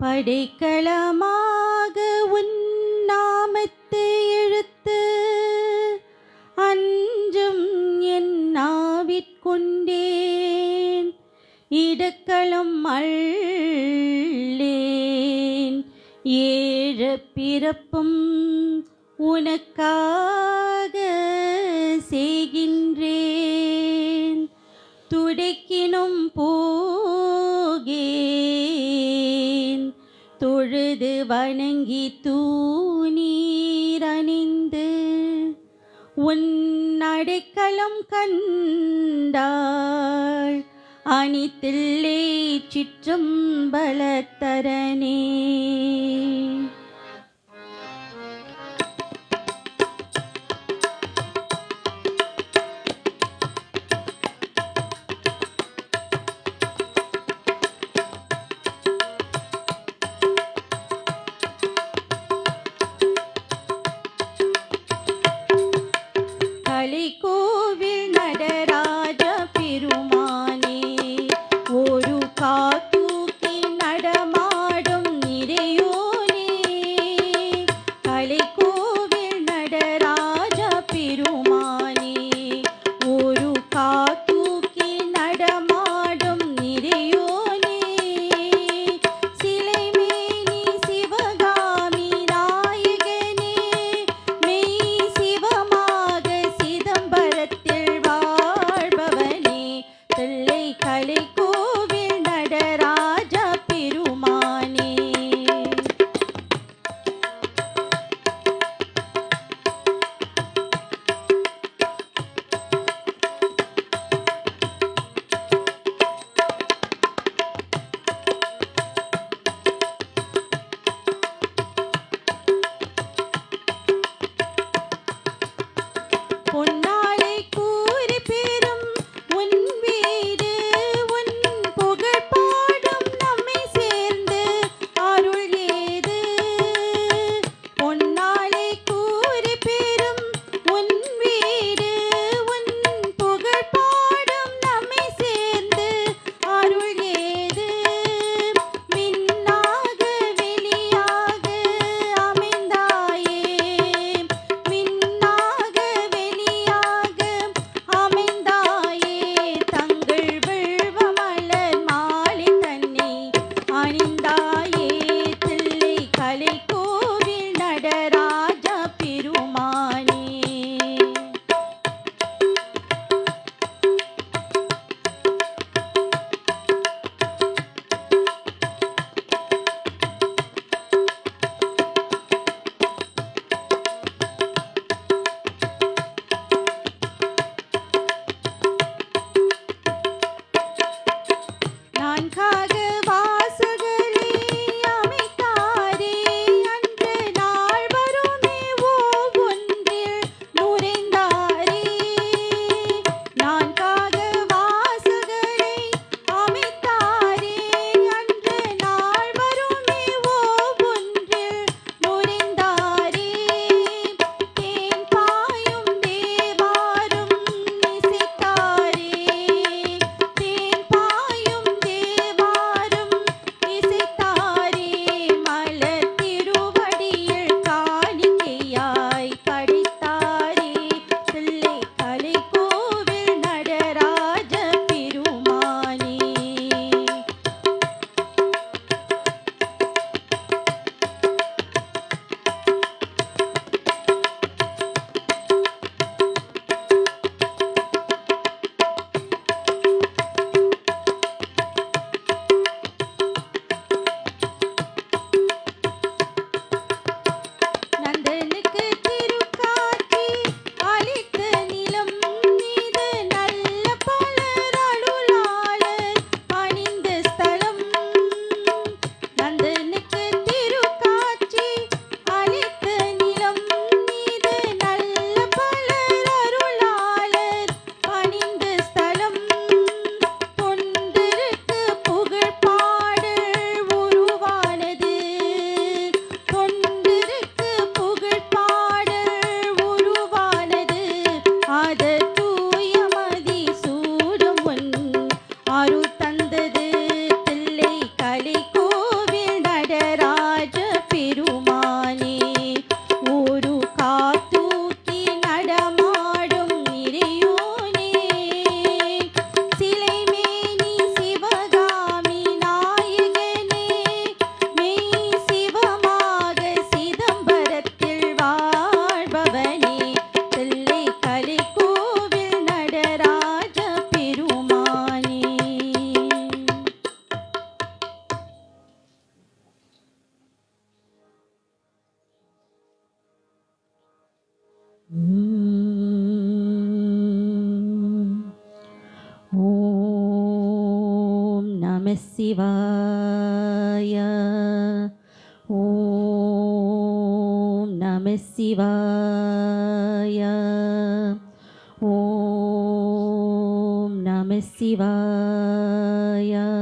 படைக்கலமாக உன் நாமத்தை எழுத்து அஞ்சும் என் நாவிற்கொண்டேன் இடக்களம் அள்ளேன் ஏழ பிறப்பும் உனக்காக செய்கின்றேன் துடைக்கினும் போகேன் தொழுது வணங்கி தூநீர் அணிந்து உன் அடைக்கலம் கண்டாள் அணித்தில்லை சிற்றம்பலத்தரனே. கோவில் நடராஜ பெருமானே ஒரு காத்தூக்கி நடமாடும் நிறையோனே சிவாய. ஓம் நம சிவாய. ஓம் நம சிவாய.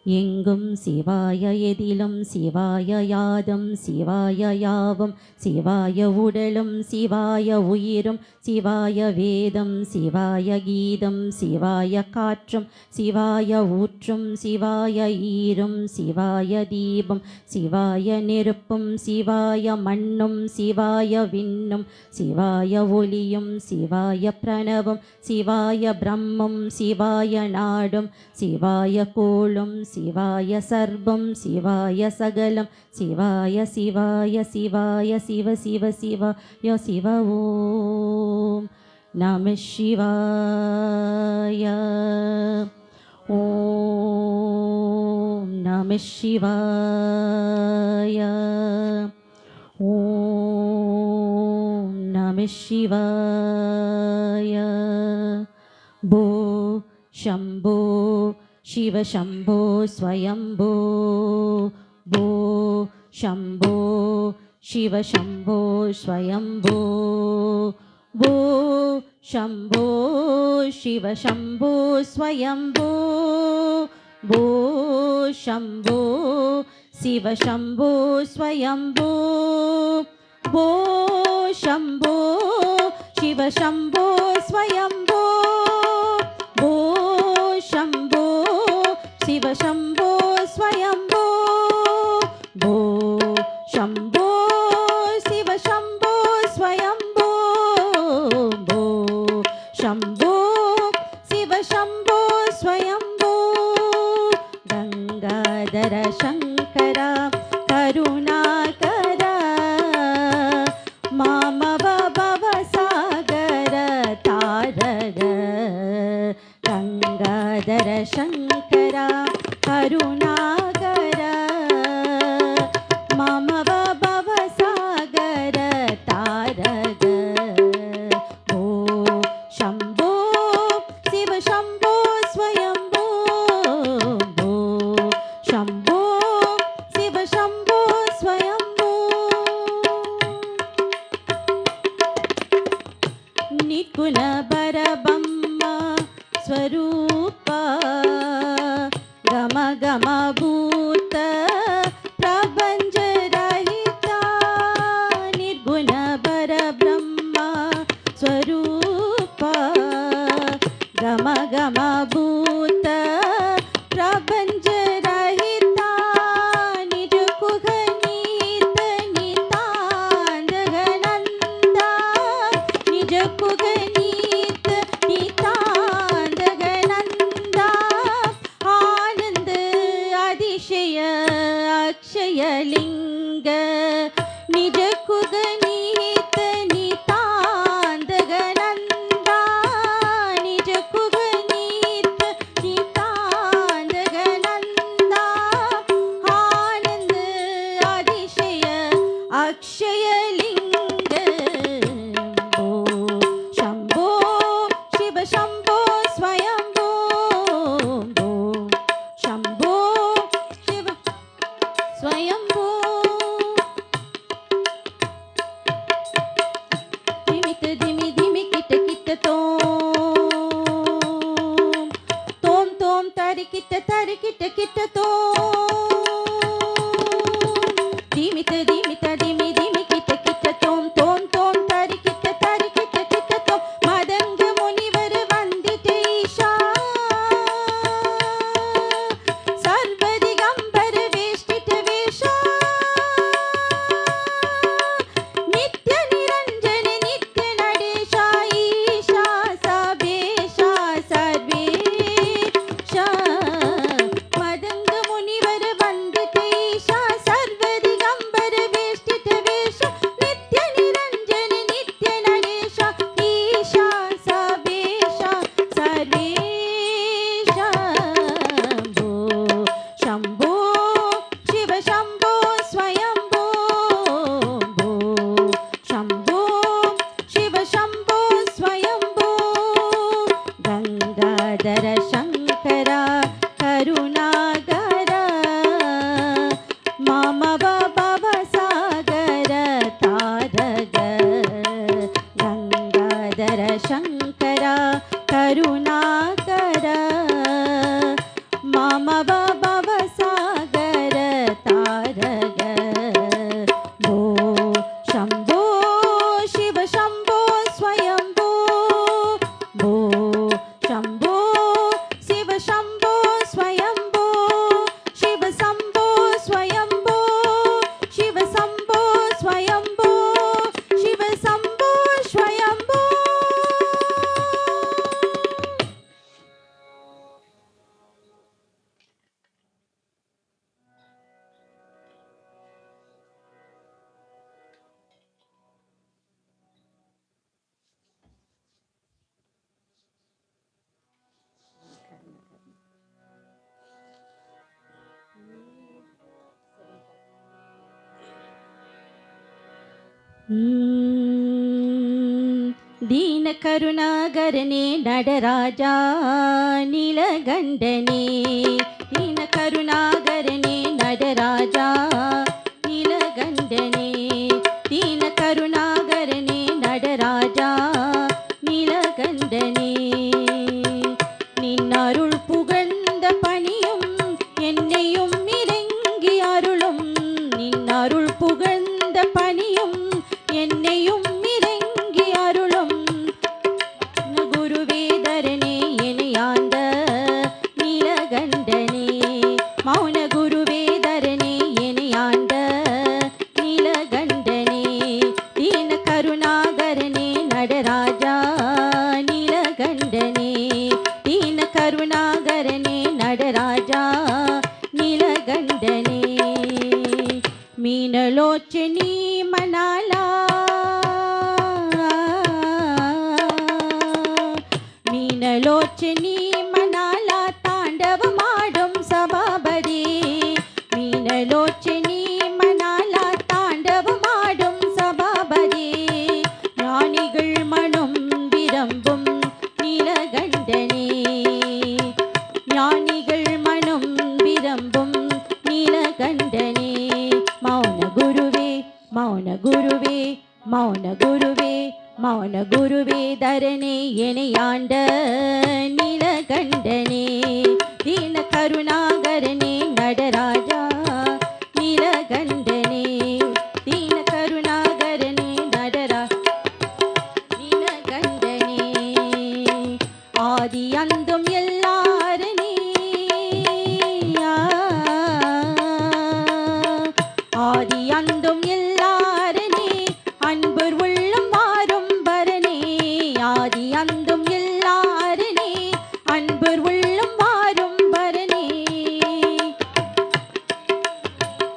எங்கும் சிவாய, எதிலும் சிவாய, யாதும் சிவாய, யாவும் சிவாய, உடலும் சிவாய, உயிரும் சிவாய, வேதம் சிவாய, கீதம் சிவாய, காற்றும் சிவாய, ஊற்றும் சிவாய, ஈரும் சிவாய, தீபம் சிவாய, நெருப்பும் சிவாய, மண்ணும் சிவாய, விண்ணும் சிவாய, ஒளியும் சிவாய, பிரணவம் சிவாய, பிரம்மம் சிவாய, நாடும் சிவாய, கோளும் சிவாய, சர்வம் சிவாய, சகலம் சிவாய, சிவாய சிவாய, சிவ சிவ சிவாய சிவ. ஓம் நம சிவாய. ஓம் நம சிவாய. ஓம் நம சிவாய. போ शम्भो शिव शम्भो स्वयम्भो भो शम्भो शिव शम्भो स्वयम्भो भो शम्भो शिव शम्भो स्वयम्भो भो शम्भो शिव शम्भो स्वयम्भो भो शम्भो शिव शम्भो स्वयम्भो भो शम्भो शिव शम्भो स्वयम्भो भो शम्भो शिव शम्भो स्वयम्भो भो शम्भो शिव शम्भो स्वयम्भो. गंगाधर शंकर करुणाकर मामव भवसागर तारक. गंगाधर शंकर करुणाकर मामव भवसागर तारक. भो शम्भो शिव शम्भो स्वयम्भो भो शम्भो शिव शम्भो स्वयम्भो. निकुन परब्रह्म स्वरूप गम गम भूत प्रपंच रहिता. निर्गुण परब्रह्म स्वरूप गम गम भूत प्रपंच रहिता. निज कुख नीत नितांत गनंदा. निज कुख नीत नितांत गनंदा. आनंद अतिशय अक्षय लिंग. निज कुख नीत नितांत गनंदा. निज कुख नीत नितांत गनंदा. आनंद अतिशय अक्षय लिंग. भो गङ्गाधर शङ्कर करुणाकर मामव भवसागर तारक भो शम्भो शिव शम्भो स्वयम्भो भो शम्भो शिव शम्भो स्वयम्भो शिव शम्भो स्वयम्भो शिव शम्भो स्वयम्भो शिव शम्भो स्वयम्भो दीन करुणागरने नडराजा नीलगंडने दीन करुणागरने नडराजा नीलगंडने दीन करुणागरने नडराजा नीलगंडने நின்னருள் புகழ்ந்த பணியும் என்னையும் இறங்கி அருளும் நின்னருள் புகழ்ந்த பணியும் என்னையும் இறங்கி அருளும் குருவேதரனே இணையாண்ட நீலகண்டனே மௌன குருவேதரனே இணையாண்ட நீலகண்டனே தீன கருணாகரனே நடராஜா நீலகண்டனே दीन करुणागरने नडराजा नीलगंडने मीनलोचनी मनाला मीनलोचनी मनाला तांडव माडुम सभापति मीनलोचनी मनाला तांडव माडुम सभापति ஞானிகள் மனம் விரும்பும் நீலகண்டனே ஞானிகள் மனம் விரும்பும் நீலகண்டனே மௌன குருவே மௌன குருவே மௌன குருவே மௌன குருவே தரனே இணையாண்ட நீலகண்டனே தீன கருணாகரனே நடராஜா நீலகண்டனே தீன கருணாகரனே நடரா நீலகண்டனே ஆதி அந்தும் எல்லாரனே ஆதி அந்தும் எல்லாரனே அன்பர் உள்ளம் மாறும் பரனே ஆதி அந்தும் எல்லாரனே அன்பர் உள்ளம் மாறும் பரனே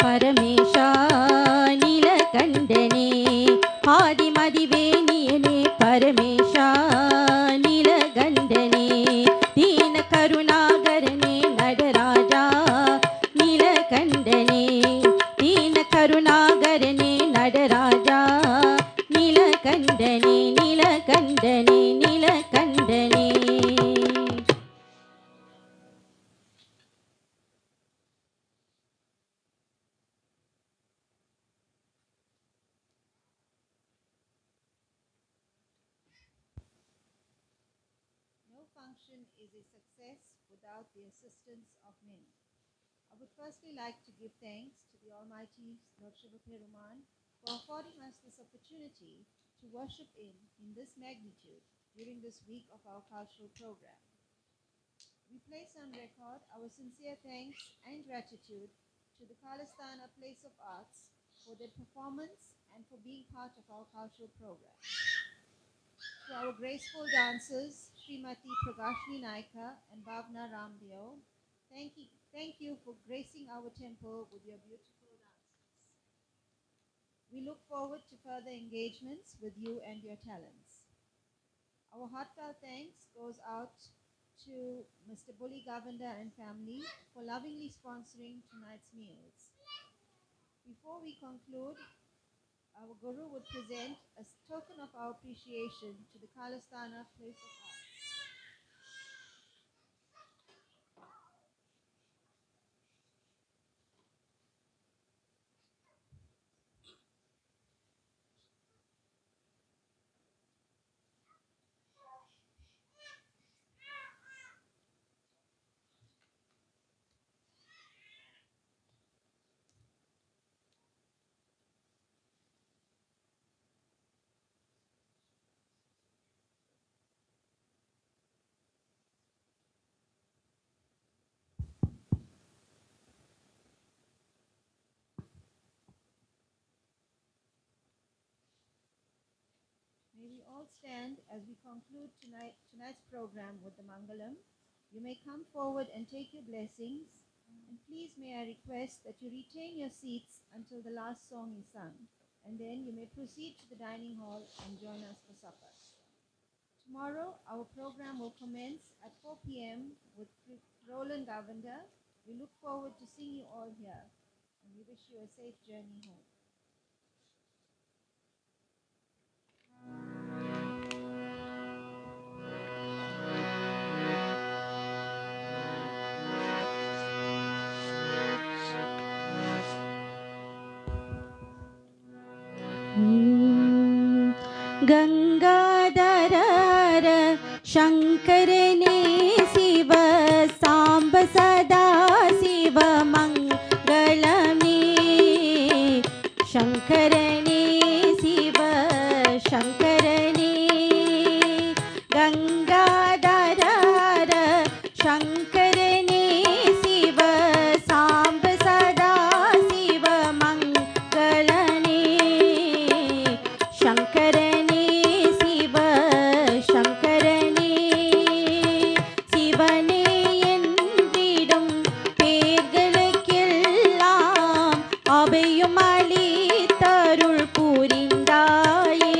பரமேஷா நீலகண்டனே ஆதிமதிவேணியனே பரமேஷா நீலகண்டனே दीन करुणागरने नडराजा नीलकंडने दीन करुणागरने नडराजा नीलकंडने नीलकंडने नीलकंडने No function is a success without the assistance of many. I would firstly like to give thanks to the Almighty Lord Shiva Peruman for affording us this opportunity to worship in this magnitude during this week of our cultural program. We place on record our sincere thanks and gratitude to the Kalistana Place of Arts for their performance and for being part of our cultural program. To our graceful dancers, Srimati Pragashni Naika and Bhavna Ramdeo, thank you for gracing our temple with your beautiful dances. We look forward to further engagements with you and your talents. Our heartfelt thanks goes out to Mr. Bully Govender and family for lovingly sponsoring tonight's meals. Before we conclude, our Guru would present a token of our appreciation to the Kalistana Place of Arts. May we all stand as we conclude tonight's program with the Mangalam. You may come forward and take your blessings. And please may I request that you retain your seats until the last song is sung. And then you may proceed to the dining hall and join us for supper. Tomorrow, our program will commence at 4 p.m. with Roland Govender. We look forward to seeing you all here. And we wish you a safe journey home. Gangadhar शंकरने शिव सांब सदा शिव मंगलमे शंकरने शिव शंकरने गंगाधर शंकरने शिव सांब सदा शिव मंगलने शंकरने शिव शंकरने சிவனே என்றிடும் பேர்களுக்கெல்லாம் அபயம் அளித்தருள் புரிந்தாயே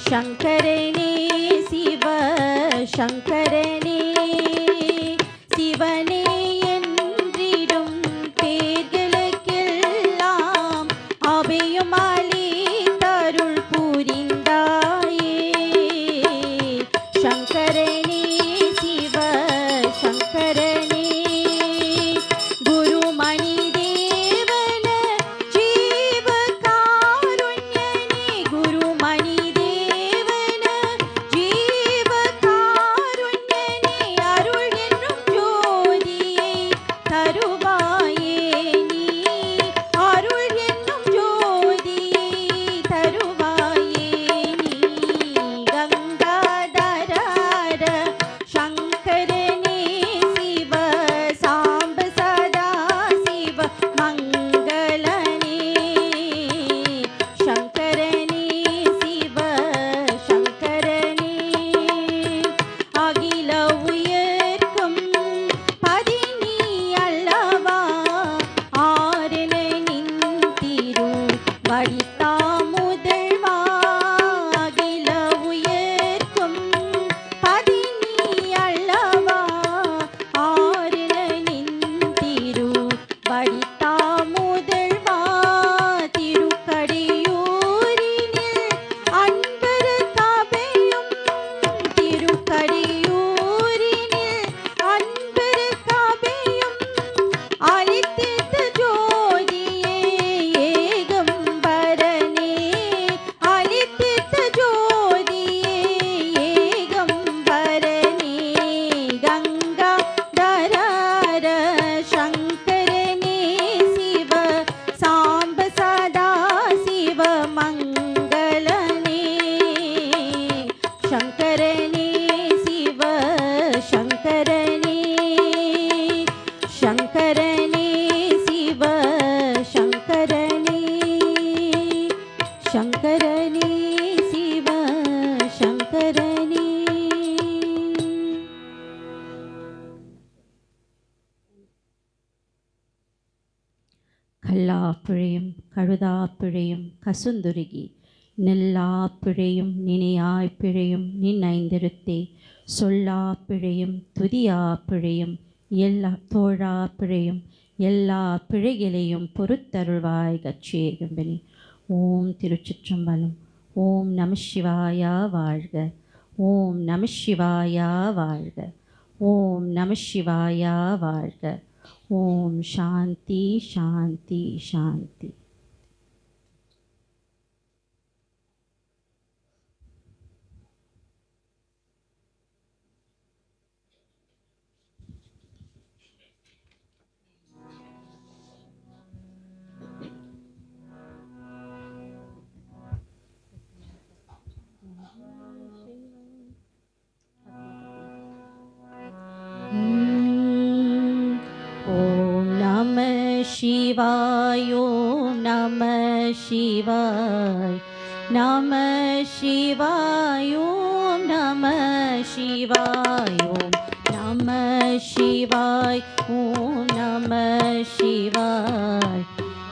சங்கரனே சிவ சங்கரனே சிவனே என்றிடும் பேர்களுக்கெல்லாம் அபயம் அளித்தருள் புரிந்தாயே शंकरने शिव शंकरने गुरुमणि देवन जीव कारुण्यने गुरुमणि देवन जीव कारुण्यने अरुள் என்னும் ஜோதியை தருவாயே நீ அருள் என்னும் ஜோதியை தருவாயே நீ गंगाधर शंकरने शिव सांब सदा शिव मंगलने शंकरने शिव शंकरने अगिल उयर्க்கும் பதினி அல்லவா ஆரண நின்திரு வடித்தா முதல்வா அகில உயர்க்கும் பதினி அல்லவா ஆரண நின்திரு வடித்தா முதல்வா திருக்கடியூரினில் அன்பரு கபையும் திருக்கடியூரினில் அன்பரு கபையும் அளித்திட்ட ஜோதியே ஏகம்பரனே அளித்திட்ட ஜோதியே ஏகம்பரனே गंगाधर शंकरने शिव सांब सदा शिव मंगलने शंकरने शिव शंकरने शंकरने शिव शंकरने शंकरने शिव शंकरने கல்லாப்பிழையும் கழுதாப்பிழையும் கசுந்துருகி நெல்லாப்பிழையும் நினையாய்ப்பிழையும் நின்னைந்திருத்தே சொல்லாப்பிழையும் துதியாப்பிழையும் எல்லா தோழாப்பிழையும் எல்லா பிழைகளையும் பொறுத்தருள்வாய் கச்சேகம்பனி. ஓம் திருச்சிற்றம்பலம். ஓம் நம சிவாயா வாழ்க. ஓம் நம சிவாயா வாழ்க. ஓம் நம சிவாயா வாழ்க. ஓம் சாந்தி சாந்தி சாந்தி. ஓம் நம சிவாய. ஓம் நம சிவாய. Namah Shivaya Om Namah Shivaya Om Namah Shivaya Om Namah Shivaya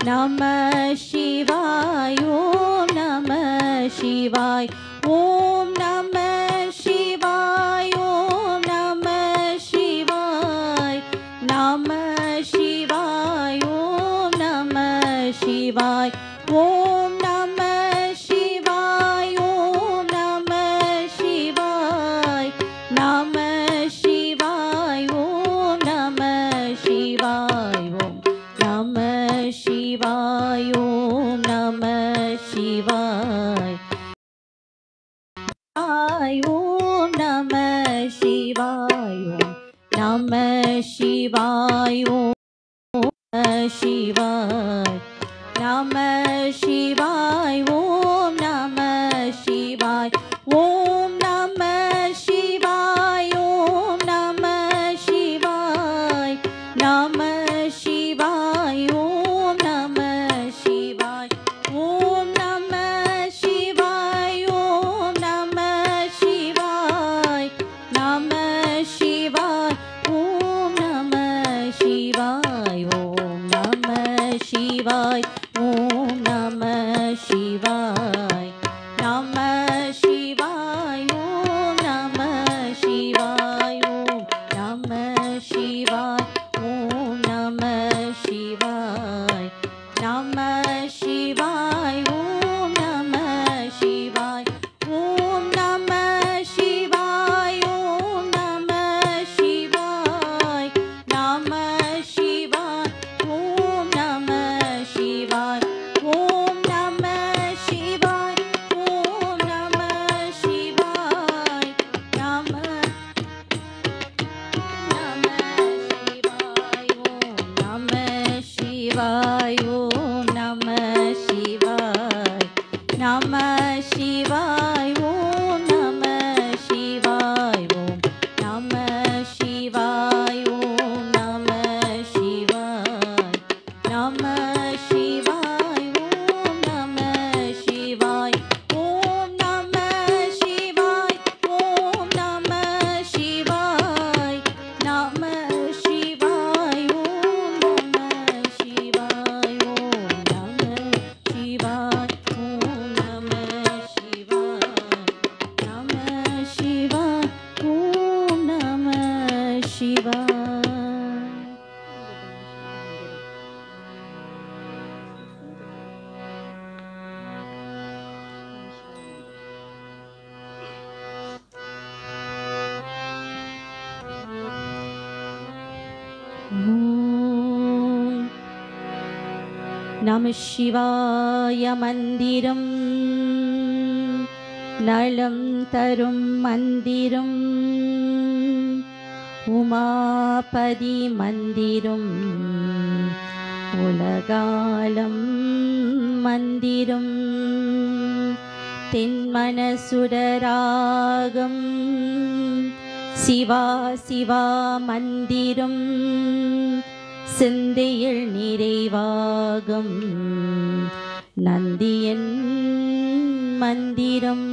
Namah Shivaya Om Namah Shivaya Om Namah Shivaya Om Namah Shivaya Namah Shivaya Om Namah Shivaya Om Namah Shivaya Om Namah Shivaya Namah Shivaya Om Namah Shivaya Om Namah Shivaya Om Namah Shivaya Om Namah Shivaya Om Namah Shivaya Om Shivaya Namah Shivaya Om Namah Shivaya Om Namah Shivaya Om Namah Shivaya Namah Shivaya Om Namah Shivaya Om Namah Shivaya Om Namah Shivaya Namah Shivaya Om Namah Shivaya Om Namah Shivaya Om Namah Shivaya Namah Shivaya Om Namah Shivaya Om Namah Shivaya Om Namah Shivaya Namah Shivaya Om Namah Shivaya Om Namah Shivaya Om Namah Shivaya Namah Shivaya Om Namah Shivaya Om Namah Shivaya Om Namah Shivaya Namah Namah Shivaya Om Namah Shivaya Namah Shivaya Om Namah Shivaya Om Namah Shivaya Om Namah Shivaya Namah Shivaya Om Namah Shivaya Om Namah Shivaya Om Namah Shivaya Namah Shivaya Om Namah Shivaya Om Namah Shivaya Om Namah Shivaya Namah Shivaya Om Namah Shivaya. Om Namah Shivaya Mandiram Nalam Tarum Mandiram Umapadi Mandiram Ulagalam Mandiram Tinmanasudharagam Siva Siva Mandiram சிந்தையில் நிறைவாகும் நந்தியன் மந்திரம்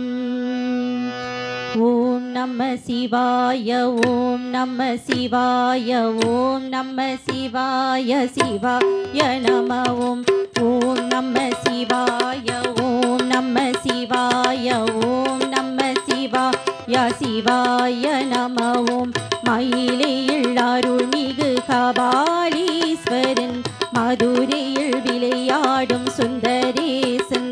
ஓம் நம சிவாய ஓம் நம சிவாய ஓம் நம சிவாய சிவாய நம ஓம் ஓம் நம சிவாய ஓம் நம சிவாய ஓம் நம சிவாய சிவாய நம ஓம் மயிலையில் அருள்மிகு கபாலீஸ்வரன் மதுரையில் விளையாடும் சுந்தரேசன்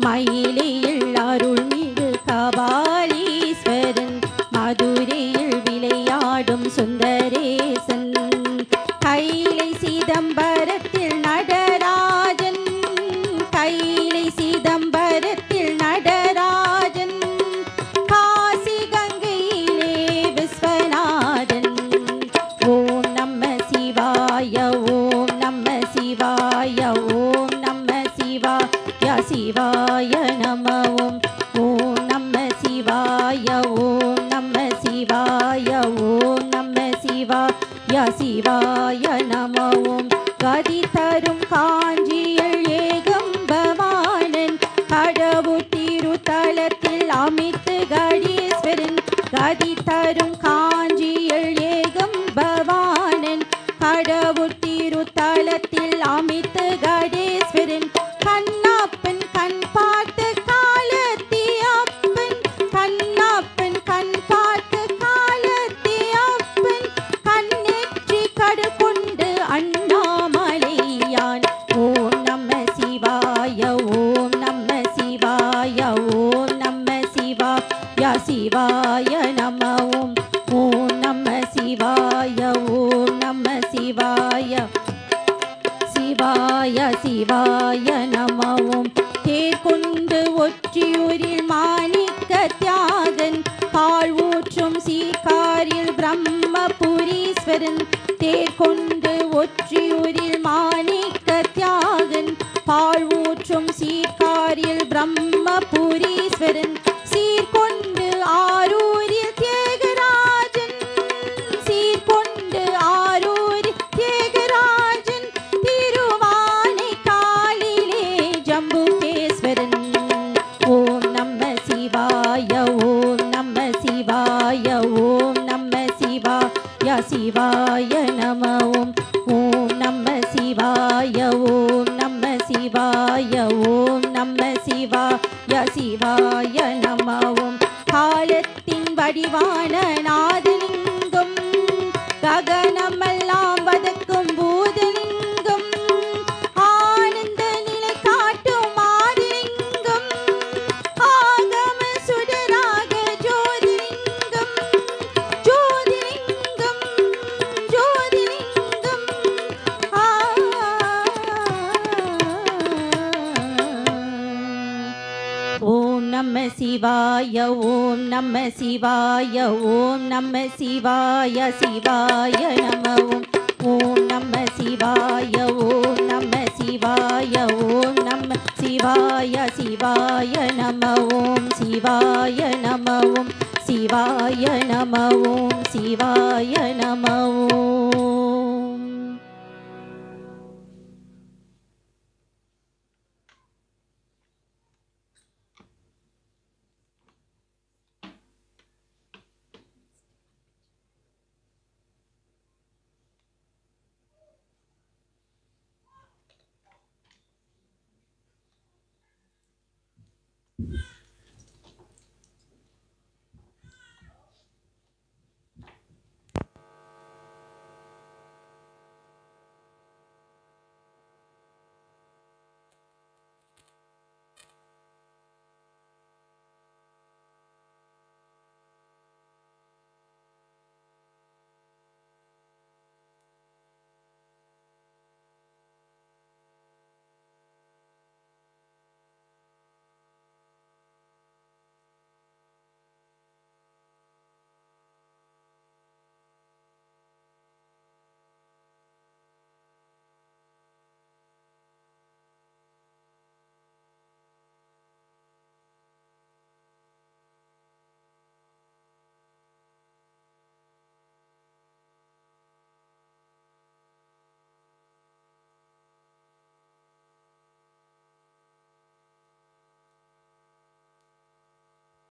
மயிலையில் அருள்மிகு கபாலீஸ்வரன் மதுரையில் விளையாடும் சுந்தரேசன் கைலை சிதம்பரத்தில் நடராஜன் கைலை சிதம்பரத்தில் நடராஜன் காசி கங்கையிலே விஸ்வநாதன் ஓம் நம சிவாய ஓம் நம சிவாய ஓம் நம சிவாய சிவாய நம வரும் காஞ்சியில் ஏகம்பவானன் கடவுள் திருத்தலத்தில் அமித்து கடேஸ்வரன் கண்ணப்பன் கண் பார்த்து காலத்தி அப்பன் கண்ணப்பன் கண் பார்த்து காலத்தி அப்பன் கண்ணெற்றி கடல் கொண்டு அண்ணாமலையான் ஓம் நம சிவாய ஓம் நம சிவாய ஓம் நம சிவாய சிவாய நம ஓம் நம சிவாய ஓம் நம சிவாய சிவாய சிவாய நம தேர் கொண்டு ஒற்றியூரில் மாணிக்க தியாகன் பால் ஊற்றும் சீக்காரில் பிரம்மபுரீஸ்வரன் தேர் கொண்டு ஒற்றியூரில் மாணிக்க தியாகன் பால் ஊற்றும் சீக்காரில் பிரம்மபுரீஸ்வரன் சீர்கொண்டு ஆரூரில் தியாகராஜன் சீர்கொண்டு ஆரூரில் தியாகராஜன் திருவானை காலிலே ஜம்புகேஸ்வரன் ஓம் நம சிவாய ஓம் நம சிவாய ஓம் நம சிவாய சிவாய நம ஓம் நம சிவாய ஓம் நம சிவாய ஓம் நம சிவாய சிவாய நம காலத்தின் வடிவான நாதலிங்கம் ககனமெல்லாம் வதக்கும் பூதலிங்கம் ஆனந்த நிலை காட்டும் ஆதிலிங்கம் ஆகம சுடராக ஜோதிலிங்கம் ஜோதிலிங்கம் ஜோதிலிங்கம் ஓம் நம சிவாய ஓம் நம சிவாய ஓம் நம சிவாய சிவாய நம ஓம் நம சிவாய ஓம் நம சிவாய ஓம் நம சிவாய சிவாய நம ஓம் சிவாய நம ஓம் சிவாய நம ஓம் சிவாய நம ஓம்